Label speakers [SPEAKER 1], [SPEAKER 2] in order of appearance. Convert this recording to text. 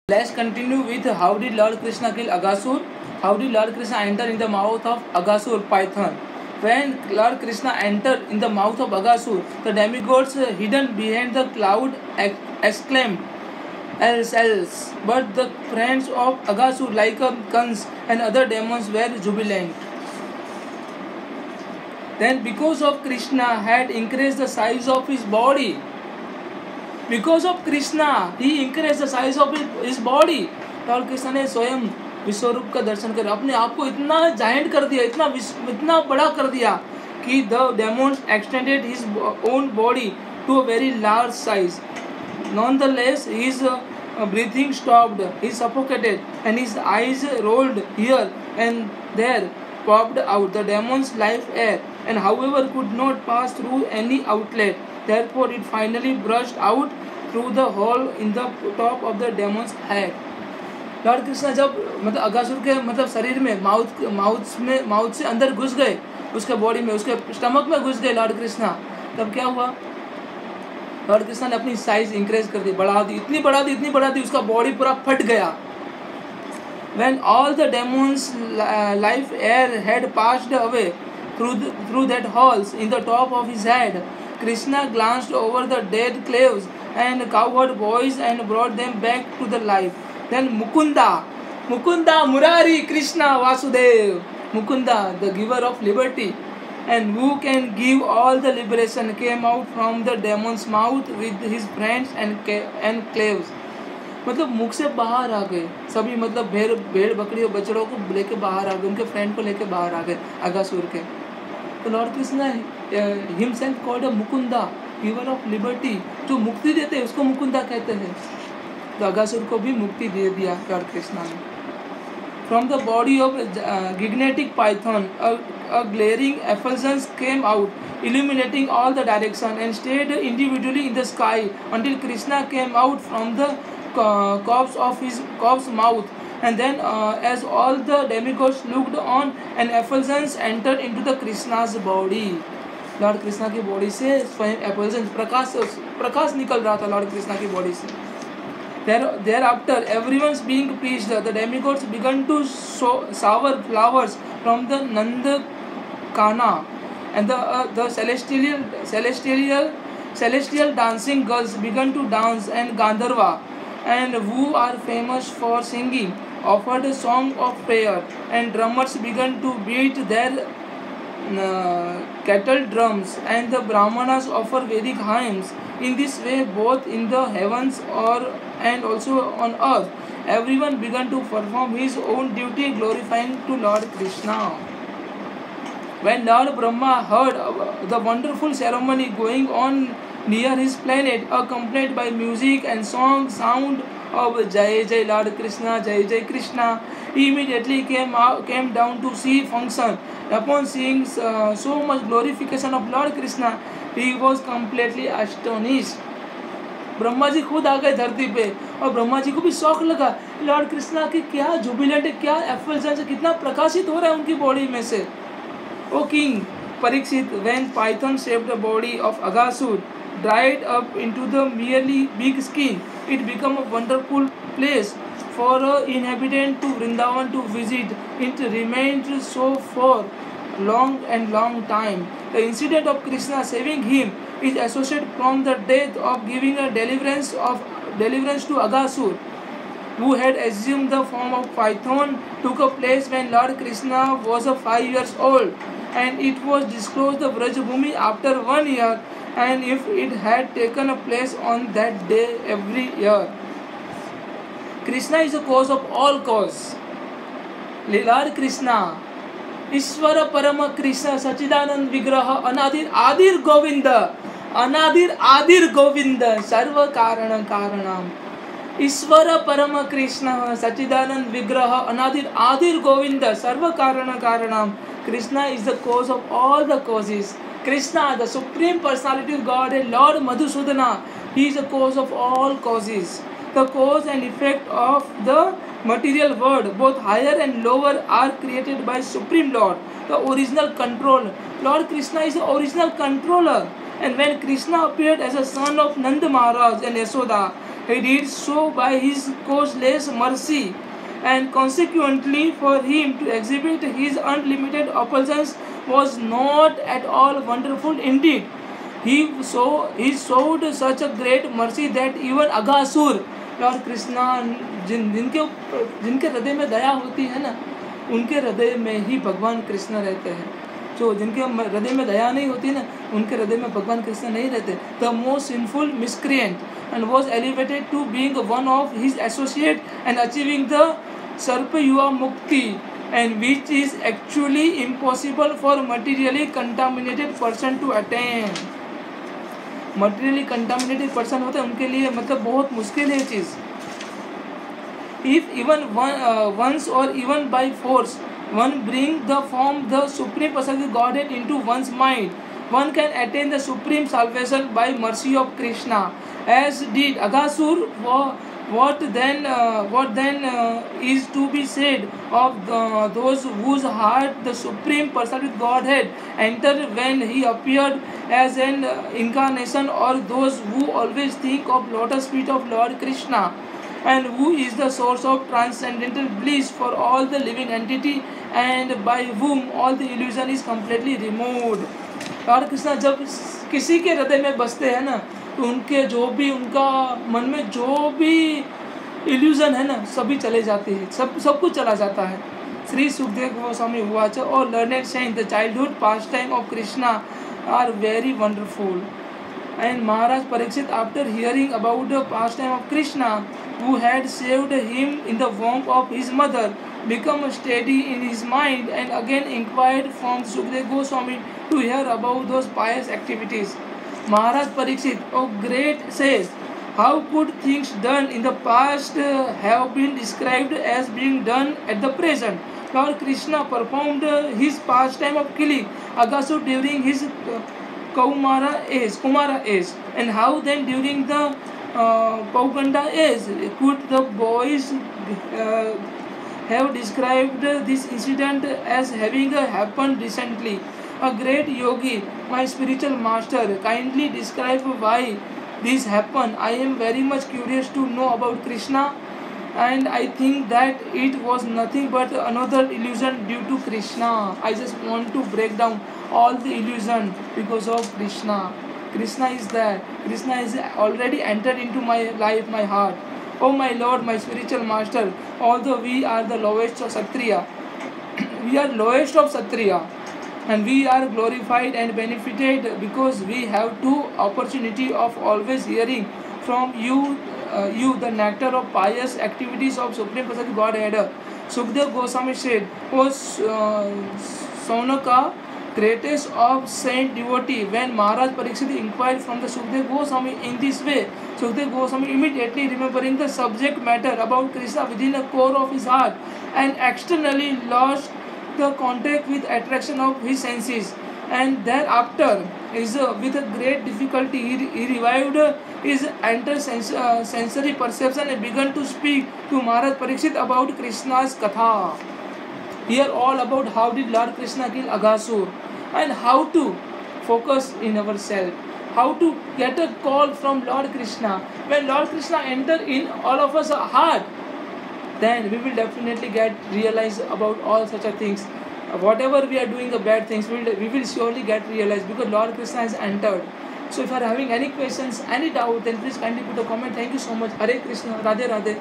[SPEAKER 1] Let's continue with how did Lord Krishna kill Aghasur? How did Lord Krishna enter in the mouth of Aghasur python? When Lord Krishna entered in the mouth of Aghasur, the demigods hidden behind the cloud exclaimed, else. But the friends of Aghasur like Kans and other demons were jubilant. Then because of Krishna had increased the size of his body, because of Krishna, he increased the size of his body. Lord Krishna ने स्वयं विश्वरूप का दर्शन कर अपने आप को इतना giant कर दिया, इतना बड़ा कर दिया कि the demons extended his own body to a very large size. Nonetheless, his breathing stopped, he suffocated, and his eyes rolled here and there, popped out the demon's life air, and however could not pass through any outlet. Therefore, it finally burst out through the hole in the top of the demon's head. Lord Krishna जब मतलब अगासुर के मतलब शरीर में mouth से अंदर घुस गए, उसके बॉडी में, उसके स्टमक में घुस गए लॉर्ड कृष्णा, तब क्या हुआ? लॉर्ड कृष्णा ने अपनी साइज इंक्रीज कर दी, बढ़ा दी, इतनी बढ़ा दी, उसका बॉडी पूरा फट गया. When all the demon's life air had passed away through that holes in the top of his head, Krishna glanced over the dead slaves and cowherd boys and brought them back to the life. Then Mukunda, Murari, Krishna, Vasudev, Mukunda, the giver of liberty, and who can give all the liberation, came out from the demon's mouth with his friends and slaves. मतलब मुख से बाहर आ गए सभी, मतलब भेड़ बकरी और बछड़ों को लेके बाहर आ गए, उनके फ्रेंड को लेके बाहर आ गए अगासुर के. तो Lord Krishna himself called a Mukunda, giver of liberty, जो मुक्ति देते हैं उसको मुकुंदा कहते हैं. तो अगासुर को भी मुक्ति दे दिया लॉर्ड कृष्ण ने. From the body of gigantic python a glaring effulgence came out, illuminating all the direction, and stayed individually in the sky until Krishna came out from the corpse's mouth. And then as all the demigods looked on, an effulgence entered into the Krishna's body. Lord Krishna की body से स्वयं effulgence प्रकाश निकल रहा था Lord Krishna की body से. Thereafter, everyone's being pleased. The demigods began to shower flowers from the Nandakana, and the celestial dancing girls began to dance, and Gandharva, and who are famous for singing, offered a song of prayer, and drummers began to beat their kettle drums, and the Brahmanas offer Vedic hymns. In this way, both in the heavens and also on earth, everyone began to perform his own duty, glorifying to Lord Krishna. When Lord Brahma heard the wonderful ceremony going on near his planet, accompanied by music and sound of Jai Jai Lord Krishna, Jai Jai Krishna, he immediately came down to see function. Upon seeing so much glorification of Lord Krishna, he was completely astonished. Brahma ji खुद आ गए धरती पे, और ब्रह्मा जी को भी शौक लगा Lord Krishna की क्या जुबिलेंट, क्या एफल्जेंस, कितना प्रकाशित हो रहा है उनकी बॉडी में से. O king Parikshit, when python shaped the body of Aghasur dried up into the merely big skin, it became a wonderful place for an inhabitant to Vrindavan to visit. It remained so for long time. The incident of Krishna saving him is associated from the death of giving a deliverance to Aghasur, who had assumed the form of python, took a place when Lord Krishna was 5 years old, and it was disclosed the Vrajabhumi after 1 year, and if it had taken a place on that day every year. Krishna is the cause of all cause. Lord Krishna, ईश्वर परम कृष्ण सच्चिदानंद विग्रह अनादिर गोविंद सर्व कारण कारणम. ईश्वर परम कृष्ण सच्चिदानंद विग्रह अनादिर गोविंद सर्व कारण कारणम. Krishna is the cause of all the causes. Krishna, the supreme personality of God, and Lord Madhusudana, he is the cause of all causes. The cause and effect of the material world, both higher and lower, are created by Supreme Lord, the original control. Lord Krishna is the original controller. And when Krishna appeared as a son of Nanda Maharaj and Yashoda, He did so by his causeless mercy, and consequently for him to exhibit his unlimited opulence was not at all wonderful indeed. He showed such a great mercy that even Aghasur, Lord Krishna, जिनके हृदय में दया होती है ना, उनके हृदय में ही भगवान कृष्ण रहते हैं. जो जिनके हृदय में दया नहीं होती ना, उनके हृदय में भगवान कृष्ण नहीं रहते. The most sinful miscreant and was elevated to being one of his associate and achieving the Sarpayuva Mukti, and which is actually impossible for materially contaminated person to attain. Materially contaminated person होते हैं, उनके लिए मतलब बहुत मुश्किल है चीज़. If even once or even by force one bring the form the supreme person Godhead into one's mind, one can attain the supreme salvation by mercy of Krishna as did Aghasura. What then is to be said of those whose heart the Supreme Personality Godhead entered when he appeared as an incarnation, or those who always think of lotus feet of Lord Krishna, and who is the source of transcendental bliss for all the living entity, and by whom all the illusion is completely removed. Lord Krishna जब किसी के हृदय में बसते हैं ना, तो उनके जो भी उनका मन में जो भी इल्यूजन है ना, सभी चले जाते हैं, सब कुछ चला जाता है. श्री सुखदेव गोस्वामी उवाच. Or learned saint, the childhood pastime of Krishna are very wonderful. And Maharaj Parikshit, after hearing about the pastime of Krishna who had saved him in the womb of his mother, become steady in his mind, and again inquired from Sukdev Goswami to hear about those pious activities. Maharaj Parikshit, O great says, how could things done in the past have been described as being done at the present? Lord Krishna performed his pastime of killing Aghasur during his Kumara age, and how then during the Pauganda age could the boys have described this incident as having happened recently? A great yogi, my spiritual master, kindly describe why this happened. I am very much curious to know about Krishna, and I think that it was nothing but another illusion due to Krishna. I just want to break down all the illusion because of Krishna. Krishna is there. Krishna is already entered into my life, my heart. Oh my Lord, my spiritual master, although we are the lowest of Kshatriya, we are lowest of Kshatriya, and we are glorified and benefited because we have two opportunity of always hearing from you the nectar of pious activities of Supreme Personality Godhead. Sukdev Goswami said, O Saunaka, greatest of saint devotee, when Maharaj Parikshit inquired from the Sukdev Goswami in this way, Sukdev Goswami immediately remembering the subject matter about Krishna within the core of his heart, and externally lost the contact with attraction of his senses, and thereafter with a great difficulty he revived his entire sensory perception and began to speak to Maharaj Parikshit about Krishna's katha. Here all about how did Lord Krishna kill Aghasur, and how to focus in ourselves, how to get a call from Lord Krishna. When Lord Krishna enter in all of us heart, then we will definitely get realize about all such a things. Whatever we are doing the bad things, we will surely get realized because Lord Krishna has entered. So if you are having any questions, any doubt, then please kindly put a comment. Thank you so much. Hare Krishna, Radhe Radhe.